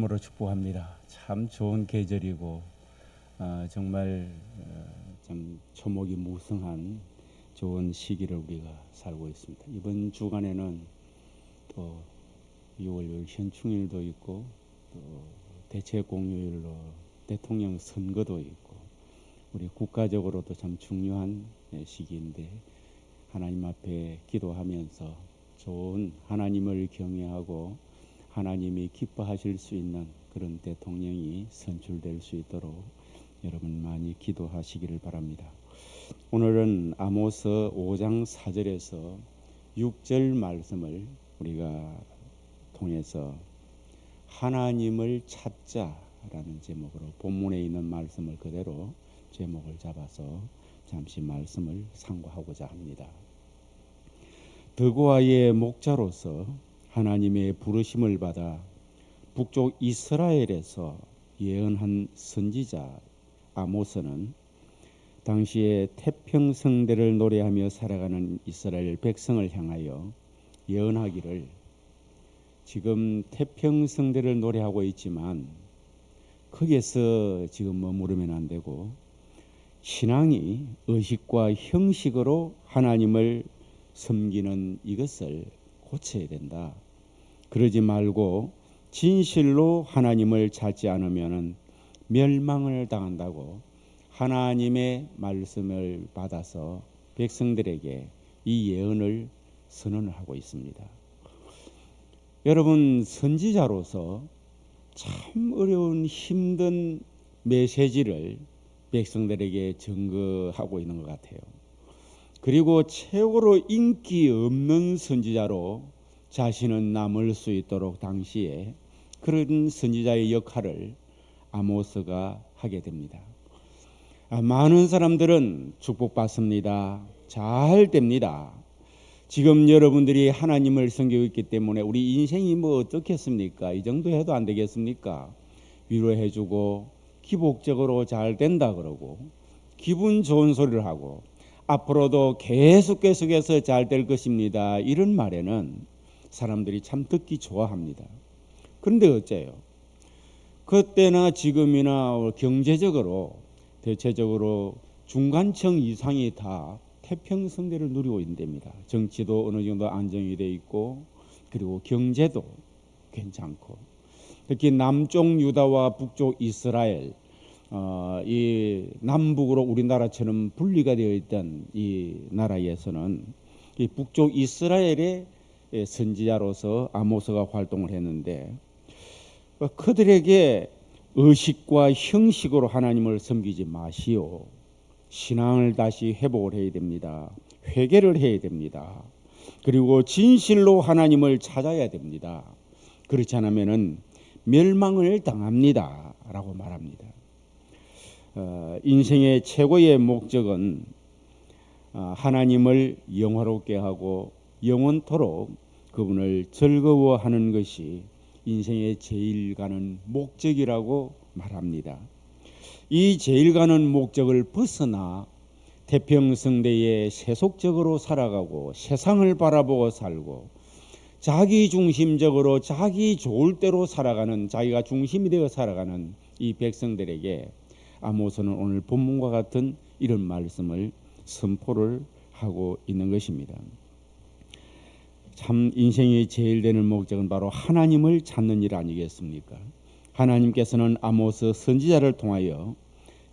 으로 축복합니다. 참 좋은 계절이고 정말 참 초목이 무성한 좋은 시기를 우리가 살고 있습니다. 이번 주간에는 또 6월 6일 현충일도 있고 또 대체공휴일로 대통령 선거도 있고 우리 국가적으로도 참 중요한 시기인데 하나님 앞에 기도하면서 좋은 하나님을 경외하고 하나님이 기뻐하실 수 있는 그런 대통령이 선출될 수 있도록 여러분 많이 기도하시기를 바랍니다. 오늘은 아모스 5장 4절에서 6절 말씀을 우리가 통해서 하나님을 찾자라는 제목으로 본문에 있는 말씀을 그대로 제목을 잡아서 잠시 말씀을 상고하고자 합니다. 드고아의 목자로서 하나님의 부르심을 받아 북쪽 이스라엘에서 예언한 선지자 아모스는 당시에 태평성대를 노래하며 살아가는 이스라엘 백성을 향하여 예언하기를, 지금 태평성대를 노래하고 있지만 거기에서 지금 머무르면 안 되고 신앙이 의식과 형식으로 하나님을 섬기는 이것을 고쳐야 된다. 그러지 말고 진실로 하나님을 찾지 않으면 멸망을 당한다고 하나님의 말씀을 받아서 백성들에게 이 예언을 선언을 하고 있습니다. 여러분, 선지자로서 참 어려운 힘든 메시지를 백성들에게 전거하고 있는 것 같아요. 그리고 최고로 인기 없는 선지자로 자신은 남을 수 있도록 당시에 그런 선지자의 역할을 아모스가 하게 됩니다. 많은 사람들은 축복받습니다. 잘 됩니다. 지금 여러분들이 하나님을 섬기고 있기 때문에 우리 인생이 뭐 어떻겠습니까? 이 정도 해도 안 되겠습니까? 위로해주고 기복적으로 잘 된다 그러고 기분 좋은 소리를 하고 앞으로도 계속해서 잘 될 것입니다. 이런 말에는 사람들이 참 듣기 좋아합니다. 그런데 어째요? 그때나 지금이나 경제적으로 대체적으로 중간층 이상이 다 태평성대를 누리고 있답니다. 정치도 어느 정도 안정이 돼 있고 그리고 경제도 괜찮고 특히 남쪽 유다와 북쪽 이스라엘 이 남북으로 우리나라처럼 분리가 되어 있던 이 나라에서는 이 북쪽 이스라엘의 선지자로서 아모스가 활동을 했는데 그들에게 의식과 형식으로 하나님을 섬기지 마시오. 신앙을 다시 회복을 해야 됩니다. 회개를 해야 됩니다. 그리고 진실로 하나님을 찾아야 됩니다. 그렇지 않으면 멸망을 당합니다. 라고 말합니다. 인생의 최고의 목적은 하나님을 영화롭게 하고 영원토록 그분을 즐거워하는 것이 인생의 제일 가는 목적이라고 말합니다. 이 제일 가는 목적을 벗어나 태평성대에 세속적으로 살아가고 세상을 바라보고 살고 자기 중심적으로 자기 좋을 대로 살아가는, 자기가 중심이 되어 살아가는 이 백성들에게 아모스는 오늘 본문과 같은 이런 말씀을 선포를 하고 있는 것입니다. 참 인생의 제일 되는 목적은 바로 하나님을 찾는 일 아니겠습니까? 하나님께서는 아모스 선지자를 통하여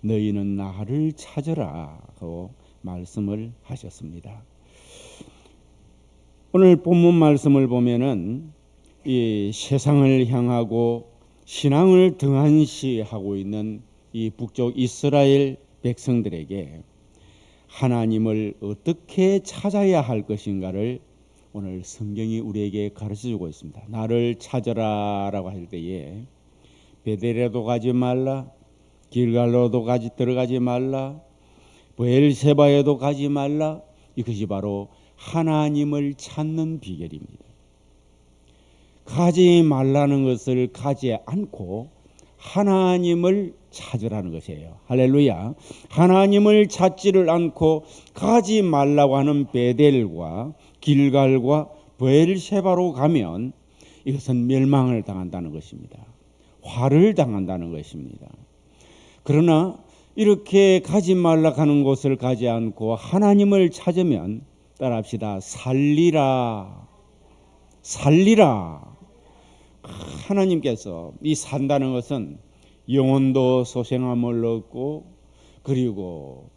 너희는 나를 찾으라 하고 말씀을 하셨습니다. 오늘 본문 말씀을 보면은 이 세상을 향하고 신앙을 등한시하고 있는 이 북쪽 이스라엘 백성들에게 하나님을 어떻게 찾아야 할 것인가를 오늘 성경이 우리에게 가르쳐주고 있습니다. 나를 찾아라라고 할 때에 베델에도 가지 말라, 길갈로도 들어가지 말라, 브엘세바에도 가지 말라. 이것이 바로 하나님을 찾는 비결입니다. 가지 말라는 것을 가지 않고 하나님을 찾으라는 것이에요. 할렐루야. 하나님을 찾지를 않고 가지 말라고 하는 베델과 길갈과 브엘세바로 가면 이것은 멸망을 당한다는 것입니다. 화를 당한다는 것입니다. 그러나 이렇게 가지 말라 하는 곳을 가지 않고 하나님을 찾으면 따라합시다. 살리라. 살리라. 하나님께서 이 산다는 것은 영혼도 소생함을 얻고 그리고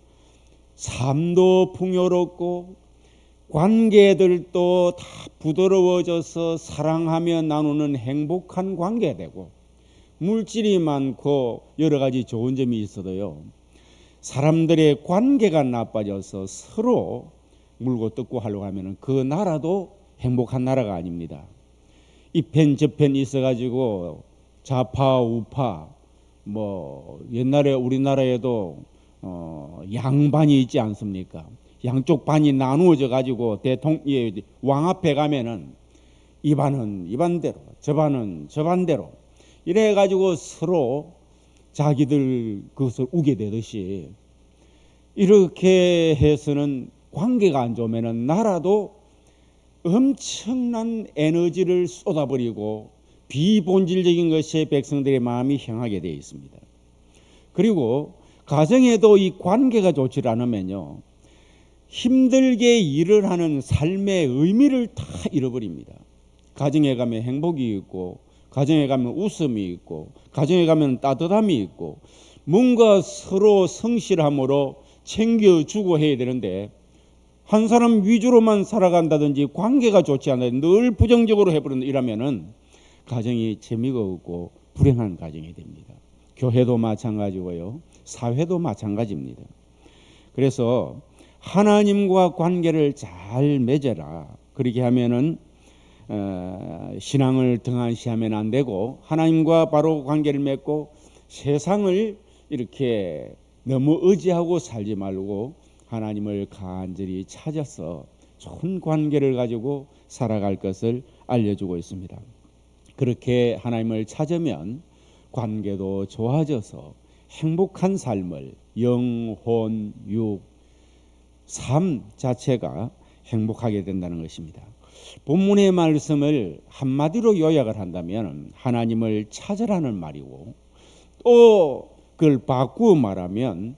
삶도 풍요롭고 관계들도 다 부드러워져서 사랑하며 나누는 행복한 관계가 되고 물질이 많고 여러 가지 좋은 점이 있어도요, 사람들의 관계가 나빠져서 서로 물고 뜯고 하려고 하면 그 나라도 행복한 나라가 아닙니다. 이편 저편 있어가지고 좌파 우파 뭐 옛날에 우리나라에도 양반이 있지 않습니까? 양쪽 반이 나누어져 가지고 왕 앞에 가면은 이 반은 이 반대로 저 반은 저 반대로 이래 가지고 서로 자기들 그것을 우게 되듯이 이렇게 해서는 관계가 안 좋으면은 나라도 엄청난 에너지를 쏟아버리고 비본질적인 것에 백성들의 마음이 향하게 되어 있습니다. 그리고 가정에도 이 관계가 좋지 않으면요, 힘들게 일을 하는 삶의 의미를 다 잃어버립니다. 가정에 가면 행복이 있고 가정에 가면 웃음이 있고 가정에 가면 따뜻함이 있고 뭔가 서로 성실함으로 챙겨주고 해야 되는데 한 사람 위주로만 살아간다든지 관계가 좋지 않아요. 늘 부정적으로 해버린다 이러면은 가정이 재미가 없고 불행한 가정이 됩니다. 교회도 마찬가지고요, 사회도 마찬가지입니다. 그래서 하나님과 관계를 잘 맺어라. 그렇게 하면은 신앙을 등한시하면 안 되고 하나님과 바로 관계를 맺고 세상을 이렇게 너무 의지하고 살지 말고 하나님을 간절히 찾아서 좋은 관계를 가지고 살아갈 것을 알려주고 있습니다. 그렇게 하나님을 찾으면 관계도 좋아져서 행복한 삶을 영혼, 육, 삶 자체가 행복하게 된다는 것입니다. 본문의 말씀을 한마디로 요약을 한다면 하나님을 찾으라는 말이고 또 그걸 바꾸어 말하면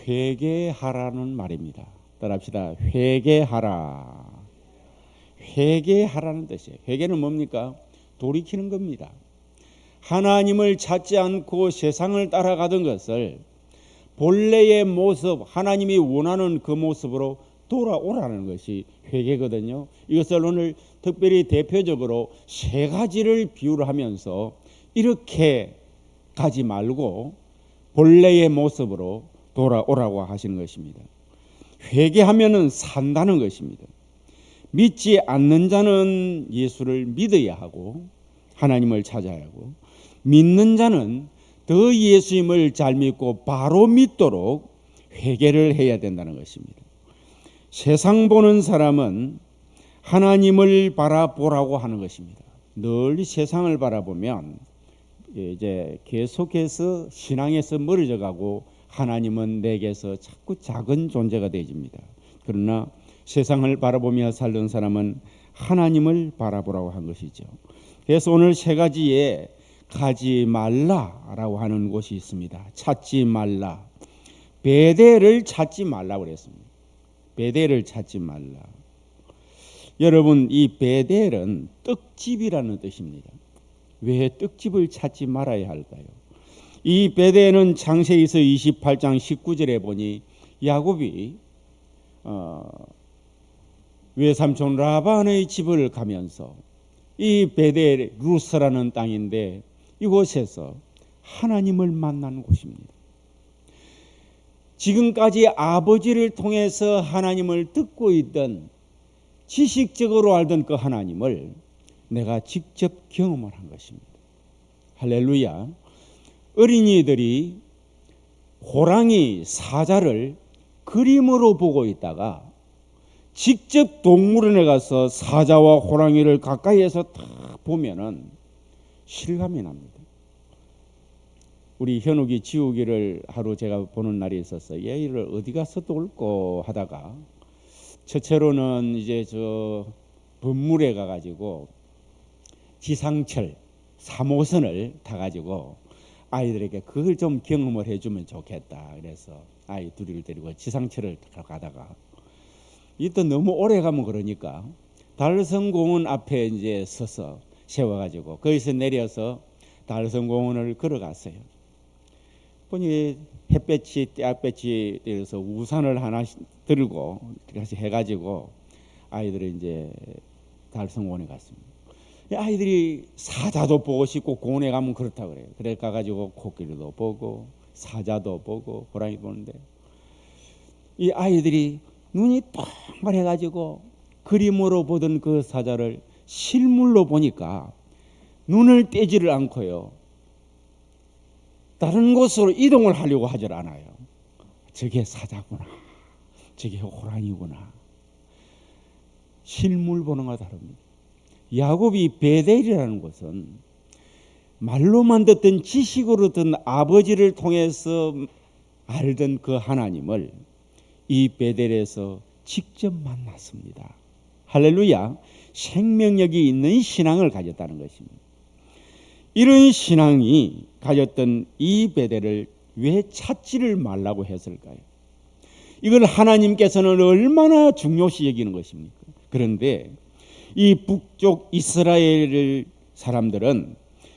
회개하라는 말입니다. 따라합시다. 회개하라. 회개하라는 뜻이에요. 회개는 뭡니까? 돌이키는 겁니다. 하나님을 찾지 않고 세상을 따라가던 것을 본래의 모습, 하나님이 원하는 그 모습으로 돌아오라는 것이 회개거든요. 이것을 오늘 특별히 대표적으로 세 가지를 비유를 하면서 이렇게 가지 말고 본래의 모습으로 돌아오라고 하시는 것입니다. 회개하면은 산다는 것입니다. 믿지 않는 자는 예수를 믿어야 하고 하나님을 찾아야 하고 믿는 자는 더 예수님을 잘 믿고 바로 믿도록 회개를 해야 된다는 것입니다. 세상 보는 사람은 하나님을 바라보라고 하는 것입니다. 늘 세상을 바라보면 이제 계속해서 신앙에서 멀어져 가고 하나님은 내게서 자꾸 작은 존재가 되집니다. 그러나 세상을 바라보며 살던 사람은 하나님을 바라보라고 한 것이죠. 그래서 오늘 세 가지에 가지 말라라고 하는 곳이 있습니다. 찾지 말라. 베델을 찾지 말라고 그랬습니다. 베델을 찾지 말라. 여러분, 이 베델은 떡집이라는 뜻입니다. 왜 떡집을 찾지 말아야 할까요? 이 베델은 창세기서 28장 19절에 보니 야곱이 외삼촌 라반의 집을 가면서 이 베델 루스라는 땅인데 이곳에서 하나님을 만난 곳입니다. 지금까지 아버지를 통해서 하나님을 듣고 있던 지식적으로 알던 그 하나님을 내가 직접 경험을 한 것입니다. 할렐루야. 어린이들이 호랑이, 사자를 그림으로 보고 있다가 직접 동물원에 가서 사자와 호랑이를 가까이에서 딱 보면은 실감이 납니다. 우리 현욱이 지우기를 하루 제가 보는 날이 있었어요. 얘를 어디 가서 놀고 하다가 첫째로는 이제 저 범물에 가가지고 지상철 3호선을 타가지고 아이들에게 그걸 좀 경험을 해주면 좋겠다. 그래서 아이 둘이를 데리고 지상철을 가다가 이또 너무 오래 가면 그러니까 달성공원 앞에 이제 서서 세워가지고 거기서 내려서 달성공원을 걸어갔어요. 보니 햇볕이 떼약볕이 되어서 우산을 하나 들고 같이 해가지고 아이들이 이제 달성공원에 갔습니다. 아이들이 사자도 보고 싶고 공원에 가면 그렇다 그래요. 그래 가가지고 코끼리도 보고 사자도 보고 호랑이 보는데 이 아이들이 눈이 동그래가지고 그림으로 보던 그 사자를 실물로 보니까 눈을 떼지를 않고요. 다른 곳으로 이동을 하려고 하질 않아요. 저게 사자구나. 저게 호랑이구나. 실물 보는 것과 다릅니다. 야곱이 베델이라는 것은 말로만 듣던 지식으로 듣던 아버지를 통해서 알던 그 하나님을 이 베델에서 직접 만났습니다. 할렐루야. 생명력이 있는 신앙을 가졌다는 것입니다. 이런 신앙이 가졌던 이 베델을 왜 찾지를 말라고 했을까요? 이걸 하나님께서는 얼마나 중요시 여기는 것입니까? 그런데 이 북쪽 이스라엘 사람들은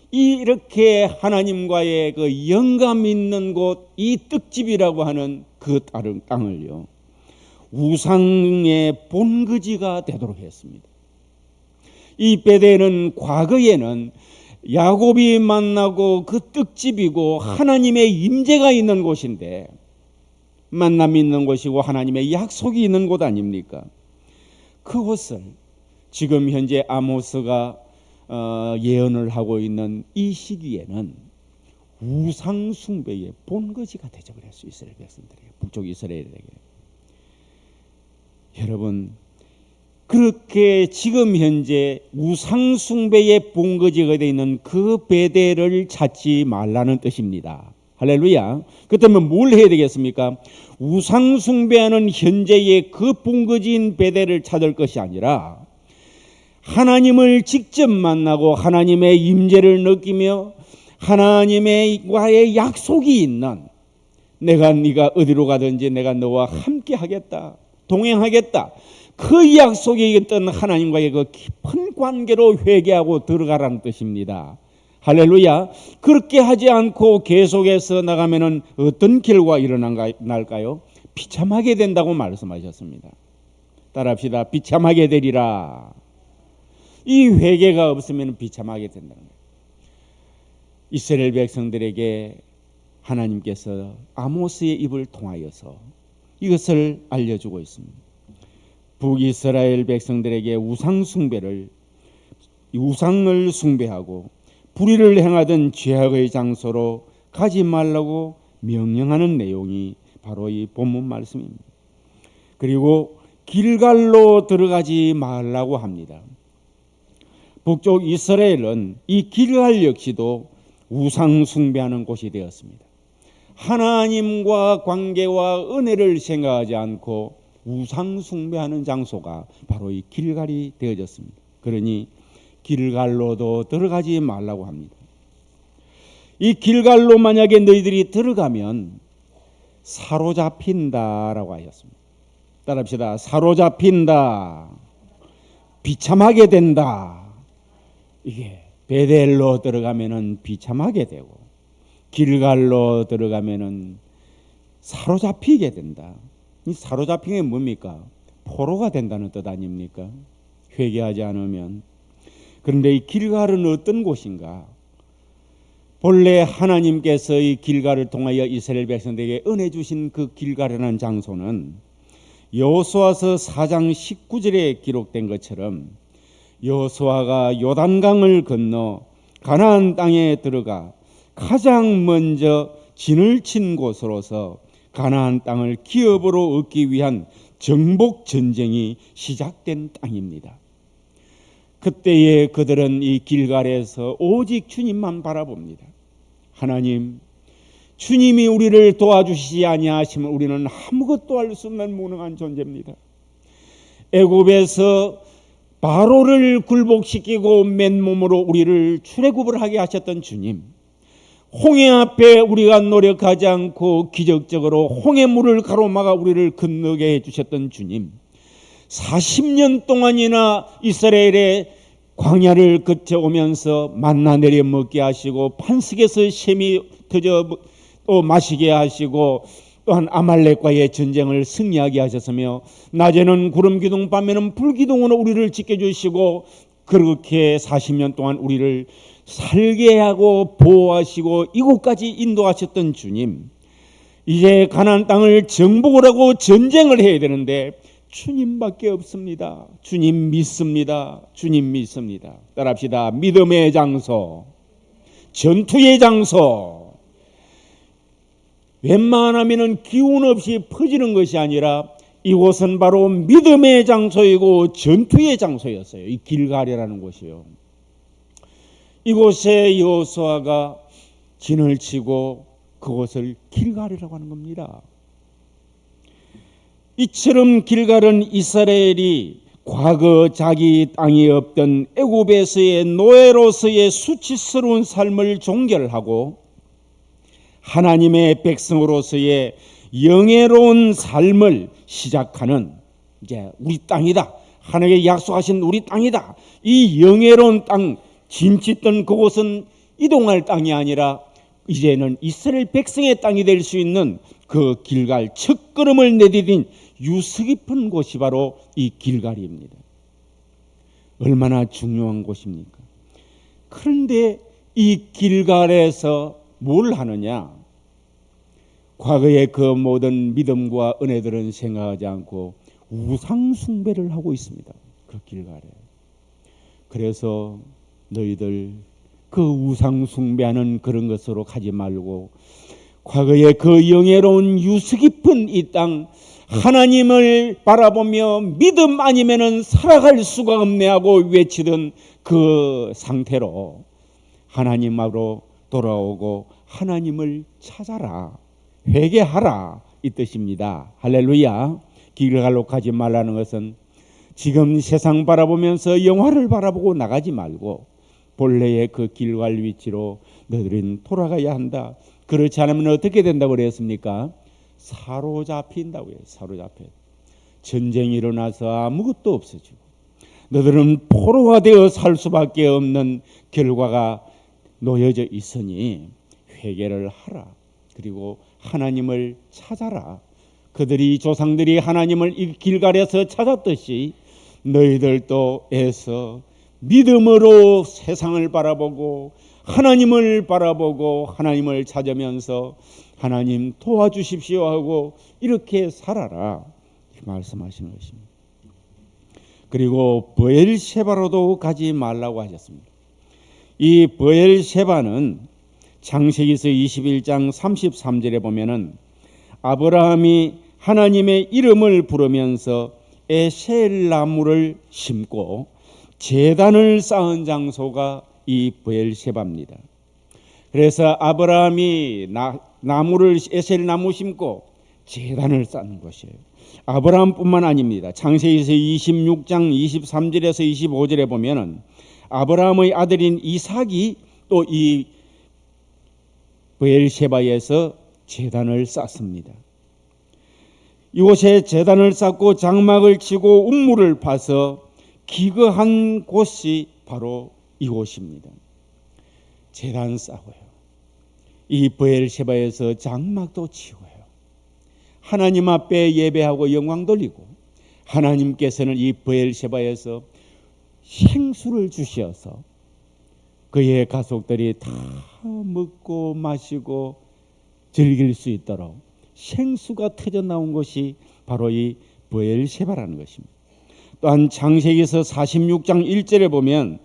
이렇게 하나님과의 그 영감 있는 곳, 이 떡집이라고 하는 그 땅을요, 우상의 본거지가 되도록 했습니다. 이 베델은 과거에는 야곱이 만나고 그 떡집이고 하나님의 임재가 있는 곳인데, 만남이 있는 곳이고 하나님의 약속이 있는 곳 아닙니까? 그곳을 지금 현재 아모스가 예언을 하고 있는 이 시기에는 우상 숭배의 본거지가 되죠. 그랬어요. 이스라엘 백성들에게, 북쪽 이스라엘에게. 여러분, 그렇게 지금 현재 우상 숭배의 본거지가 되어 있는 그 베델을 찾지 말라는 뜻입니다. 할렐루야. 그렇다면 뭘 해야 되겠습니까? 우상 숭배하는 현재의 그 본거지인 베델을 찾을 것이 아니라 하나님을 직접 만나고 하나님의 임재를 느끼며 하나님과의 약속이 있는, 네가 어디로 가든지 내가 너와 함께 하겠다, 동행하겠다, 그 약속이 있던 하나님과의 그 깊은 관계로 회개하고 들어가라는 뜻입니다. 할렐루야. 그렇게 하지 않고 계속해서 나가면은 어떤 결과가 일어날까요? 비참하게 된다고 말씀하셨습니다. 따라합시다. 비참하게 되리라. 이 회개가 없으면 비참하게 된다는 거예요. 이스라엘 백성들에게 하나님께서 아모스의 입을 통하여서 이것을 알려주고 있습니다. 북이스라엘 백성들에게 우상을 숭배하고 불의를 행하던 죄악의 장소로 가지 말라고 명령하는 내용이 바로 이 본문 말씀입니다. 그리고 길갈로 들어가지 말라고 합니다. 북쪽 이스라엘은 이 길갈 역시도 우상 숭배하는 곳이 되었습니다. 하나님과 관계와 은혜를 생각하지 않고 우상 숭배하는 장소가 바로 이 길갈이 되어졌습니다. 그러니 길갈로도 들어가지 말라고 합니다. 이 길갈로 만약에 너희들이 들어가면 사로잡힌다라고 하셨습니다. 따라합시다. 사로잡힌다. 비참하게 된다. 이게 베델로 들어가면은 비참하게 되고 길갈로 들어가면은 사로잡히게 된다. 이 사로잡힌 게 뭡니까? 포로가 된다는 뜻 아닙니까? 회개하지 않으면. 그런데 이 길갈은 어떤 곳인가? 본래 하나님께서 이 길갈을 통하여 이스라엘 백성들에게 은혜 주신 그 길갈이라는 장소는 여호수아서 4장 19절에 기록된 것처럼 여호수아가 요단강을 건너 가나안 땅에 들어가 가장 먼저 진을 친 곳으로서 가나안 땅을 기업으로 얻기 위한 정복 전쟁이 시작된 땅입니다. 그때에 그들은 이 길갈에서 오직 주님만 바라봅니다. 하나님, 주님이 우리를 도와주시지 아니하시면 우리는 아무것도 할 수 없는 무능한 존재입니다. 애굽에서 바로를 굴복시키고 맨몸으로 우리를 출애굽을 하게 하셨던 주님, 홍해 앞에 우리가 노력하지 않고 기적적으로 홍해물을 가로막아 우리를 건너게 해주셨던 주님, 40년 동안이나 이스라엘의 광야를 거쳐오면서 만나 내려 먹게 하시고 반석에서 샘이 터져 마시게 하시고 또한 아말렉과의 전쟁을 승리하게 하셨으며 낮에는 구름 기둥 밤에는 불 기둥으로 우리를 지켜주시고 그렇게 40년 동안 우리를 살게 하고 보호하시고 이곳까지 인도하셨던 주님, 이제 가나안 땅을 정복을 하고 전쟁을 해야 되는데 주님밖에 없습니다. 주님 믿습니다. 주님 믿습니다. 따라합시다. 믿음의 장소, 전투의 장소. 웬만하면 기운 없이 퍼지는 것이 아니라 이곳은 바로 믿음의 장소이고 전투의 장소였어요. 이 길갈이라는 곳이요. 이곳에 여호수아가 진을 치고 그곳을 길갈이라고 하는 겁니다. 이처럼 길갈은 이스라엘이 과거 자기 땅이 없던 애굽에서의 노예로서의 수치스러운 삶을 종결하고 하나님의 백성으로서의 영예로운 삶을 시작하는, 이제 우리 땅이다, 하나님께 약속하신 우리 땅이다, 이 영예로운 땅, 진짓던 그곳은 이동할 땅이 아니라 이제는 이스라엘 백성의 땅이 될 수 있는 그 길갈, 첫걸음을 내디딘 유서 깊은 곳이 바로 이 길갈입니다. 얼마나 중요한 곳입니까? 그런데 이 길갈에서 뭘 하느냐? 과거의 그 모든 믿음과 은혜들은 생각하지 않고 우상 숭배를 하고 있습니다. 그 길갈에. 그래서 너희들 그 우상 숭배하는 그런 것으로 가지 말고 과거의 그 영예로운 유서 깊은 이 땅, 하나님을 바라보며 믿음 아니면은 살아갈 수가 없네 하고 외치던 그 상태로 하나님으로 돌아오고 하나님을 찾아라, 회개하라, 이 뜻입니다. 할렐루야. 길갈로 가지 말라는 것은 지금 세상 바라보면서 영화를 바라보고 나가지 말고 본래의 그 길갈 위치로 너희들은 돌아가야 한다. 그렇지 않으면 어떻게 된다고 그랬습니까? 사로잡힌다고요. 사로잡혀. 전쟁이 일어나서 아무것도 없어지고 너희들은 포로가 되어 살 수밖에 없는 결과가 놓여져 있으니 회개를 하라. 그리고 하나님을 찾아라. 그들이 조상들이 하나님을 이 길갈에서 찾았듯이 너희들도 애써 믿음으로 세상을 바라보고 하나님을 바라보고 하나님을 찾으면서 하나님 도와주십시오 하고 이렇게 살아라, 말씀하시는 것입니다. 그리고 브엘셰바로도 가지 말라고 하셨습니다. 이 브엘셰바는 창세기서 21장 33절에 보면은 아브라함이 하나님의 이름을 부르면서 에셀 나무를 심고 제단을 쌓은 장소가 이 브엘셰바입니다. 그래서 아브라함이 나무를 에셀 나무 심고 제단을 쌓는 것이에요. 아브라함뿐만 아닙니다. 창세기서 26장 23절에서 25절에 보면은 아브라함의 아들인 이삭이 또 이 브엘셰바에서 제단을 쌓습니다. 이곳에 제단을 쌓고 장막을 치고 운물을 파서 기거한 곳이 바로 이곳입니다. 제단 쌓고요. 이 브엘셰바에서 장막도 치고요. 하나님 앞에 예배하고 영광 돌리고 하나님께서는 이 브엘셰바에서 생수를 주셔서 그의 가족들이 다 먹고 마시고 즐길 수 있도록 생수가 터져 나온 것이 바로 이 브엘셰바라는 것입니다. 또한 창세기서 46장 1절에 보면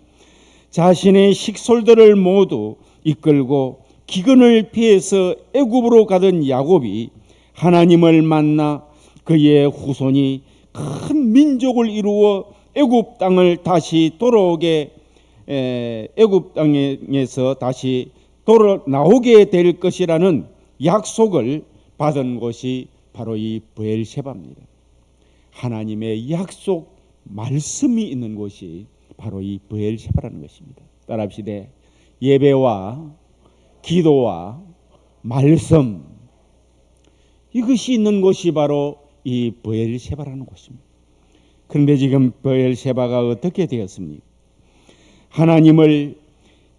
자신의 식솔들을 모두 이끌고 기근을 피해서 애굽으로 가던 야곱이 하나님을 만나 그의 후손이 큰 민족을 이루어 애굽 땅을 다시 돌아오게 애굽 땅에서 다시 돌아 나오게 될 것이라는 약속을 받은 곳이 바로 이 브엘셰바입니다. 하나님의 약속 말씀이 있는 곳이 바로 이 브엘셰바라는 것입니다. 따라합시다. 예배와 기도와 말씀, 이것이 있는 곳이 바로 이 브엘셰바라는 곳입니다. 그런데 지금 브엘셰바가 어떻게 되었습니까? 하나님을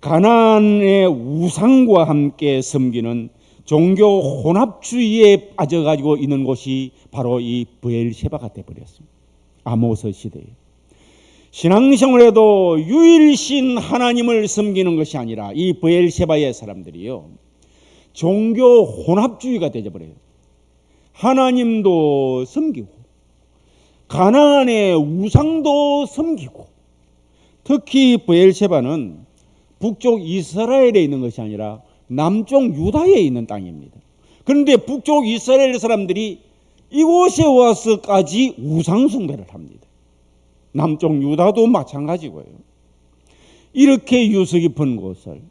가나안의 우상과 함께 섬기는 종교 혼합주의에 빠져가지고 있는 곳이 바로 이 브엘셰바가 되어버렸습니다. 아모스 시대에 신앙생활에도 유일신 하나님을 섬기는 것이 아니라 이 브엘셰바의 사람들이요, 종교 혼합주의가 되어버려요. 하나님도 섬기고 가나안의 우상도 섬기고, 특히 브엘셰바는 북쪽 이스라엘에 있는 것이 아니라 남쪽 유다에 있는 땅입니다. 그런데 북쪽 이스라엘 사람들이 이곳에 와서까지 우상 숭배를 합니다. 남쪽 유다도 마찬가지고요. 이렇게 유서 깊은 곳을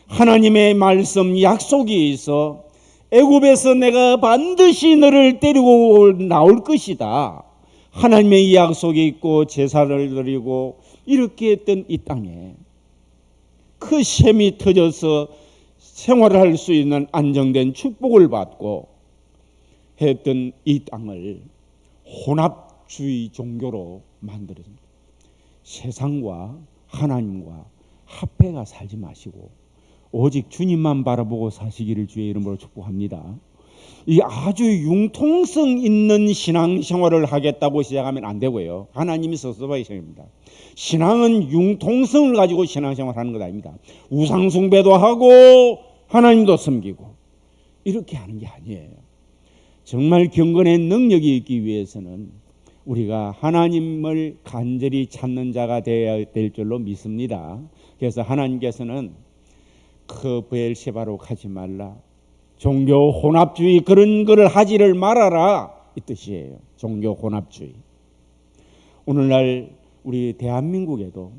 하나님의 말씀 약속이 있어 애굽에서 내가 반드시 너를 데리고 나올 것이다, 하나님의 약속이 있고 제사를 드리고 이렇게 했던 이 땅에 그 셈이 터져서 생활할 수 있는 안정된 축복을 받고 했던 이 땅을 혼합주의 종교로 만들었습니다. 세상과 하나님과 합해가 살지 마시고 오직 주님만 바라보고 사시기를 주의 이름으로 축복합니다. 이 아주 융통성 있는 신앙생활을 하겠다고 시작하면 안 되고요. 하나님이 섭섭하게 생각합니다. 신앙은 융통성을 가지고 신앙생활하는 것 아닙니다. 우상숭배도 하고 하나님도 섬기고 이렇게 하는 게 아니에요. 정말 경건의 능력이 있기 위해서는 우리가 하나님을 간절히 찾는 자가 되어야 될 줄로 믿습니다. 그래서 하나님께서는 그 브엘셰바로 가지 말라, 종교 혼합주의 그런 거를 하지를 말아라, 이 뜻이에요. 종교 혼합주의. 오늘날 우리 대한민국에도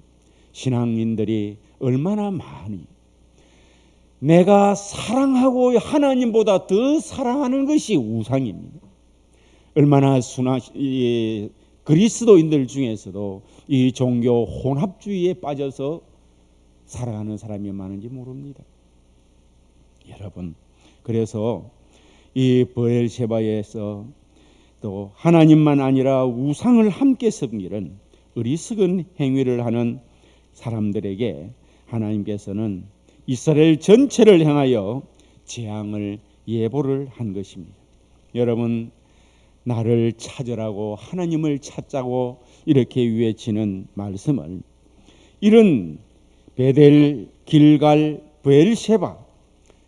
신앙인들이 얼마나 많이 내가 사랑하고 하나님보다 더 사랑하는 것이 우상입니다. 얼마나 그리스도인들 중에서도 이 종교 혼합주의에 빠져서 살아가는 사람이 많은지 모릅니다. 여러분, 그래서 이 브엘셰바에서 또 하나님만 아니라 우상을 함께 섬기는 어리석은 행위를 하는 사람들에게 하나님께서는 이스라엘 전체를 향하여 재앙을 예보를 한 것입니다. 여러분, 나를 찾으라고 하나님을 찾자고 이렇게 외치는 말씀을 이런 베델, 길갈, 브엘셰바,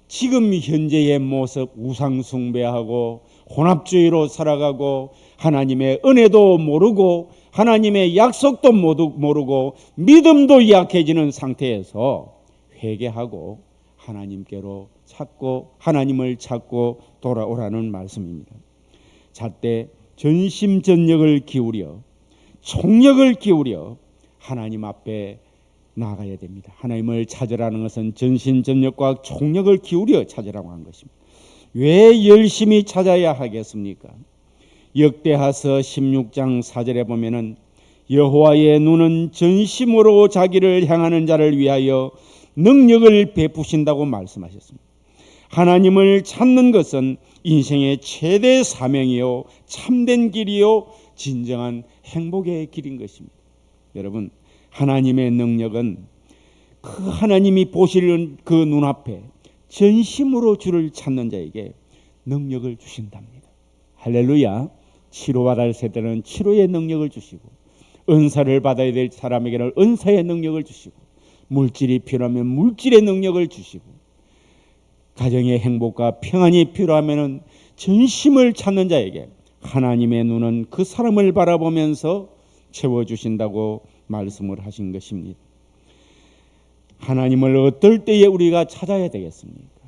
지금 현재의 모습 우상 숭배하고 혼합주의로 살아가고 하나님의 은혜도 모르고 하나님의 약속도 모르고 믿음도 약해지는 상태에서 회개하고 하나님께로 찾고 하나님을 찾고 돌아오라는 말씀입니다. 잣때 전심전력을 기울여 총력을 기울여 하나님 앞에 나아가야 됩니다. 하나님을 찾으라는 것은 전심전력과 총력을 기울여 찾으라고 한 것입니다. 왜 열심히 찾아야 하겠습니까? 역대하서 16장 4절에 보면은 여호와의 눈은 전심으로 자기를 향하는 자를 위하여 능력을 베푸신다고 말씀하셨습니다. 하나님을 찾는 것은 인생의 최대 사명이요 참된 길이요 진정한 행복의 길인 것입니다. 여러분, 하나님의 능력은 그 하나님이 보시는 그 눈앞에 전심으로 주를 찾는 자에게 능력을 주신답니다. 할렐루야. 치료받을 세대는 치료의 능력을 주시고 은사를 받아야 될 사람에게는 은사의 능력을 주시고 물질이 필요하면 물질의 능력을 주시고 가정의 행복과 평안이 필요하면 전심을 찾는 자에게 하나님의 눈은 그 사람을 바라보면서 채워주신다고 말씀을 하신 것입니다. 하나님을 어떨 때에 우리가 찾아야 되겠습니까?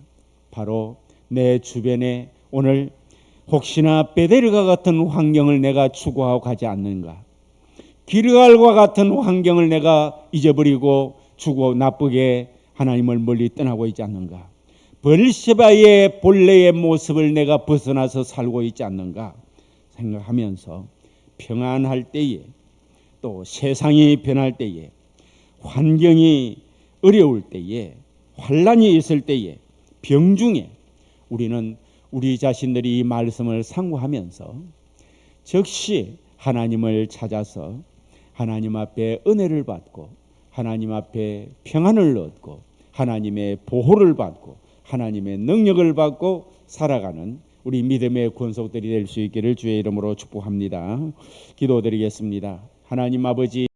바로 내 주변에 오늘 혹시나 베델과 같은 환경을 내가 추구하고 가지 않는가, 길갈과 같은 환경을 내가 잊어버리고 추구하고 나쁘게 하나님을 멀리 떠나고 있지 않는가, 브엘셰바의 본래의 모습을 내가 벗어나서 살고 있지 않는가 생각하면서 평안할 때에 또 세상이 변할 때에, 환경이 어려울 때에, 환란이 있을 때에, 병중에 우리는 우리 자신들이 이 말씀을 상고하면서 즉시 하나님을 찾아서 하나님 앞에 은혜를 받고 하나님 앞에 평안을 얻고 하나님의 보호를 받고 하나님의 능력을 받고 살아가는 우리 믿음의 권속들이 될 수 있기를 주의 이름으로 축복합니다. 기도드리겠습니다. 하나님 아버지,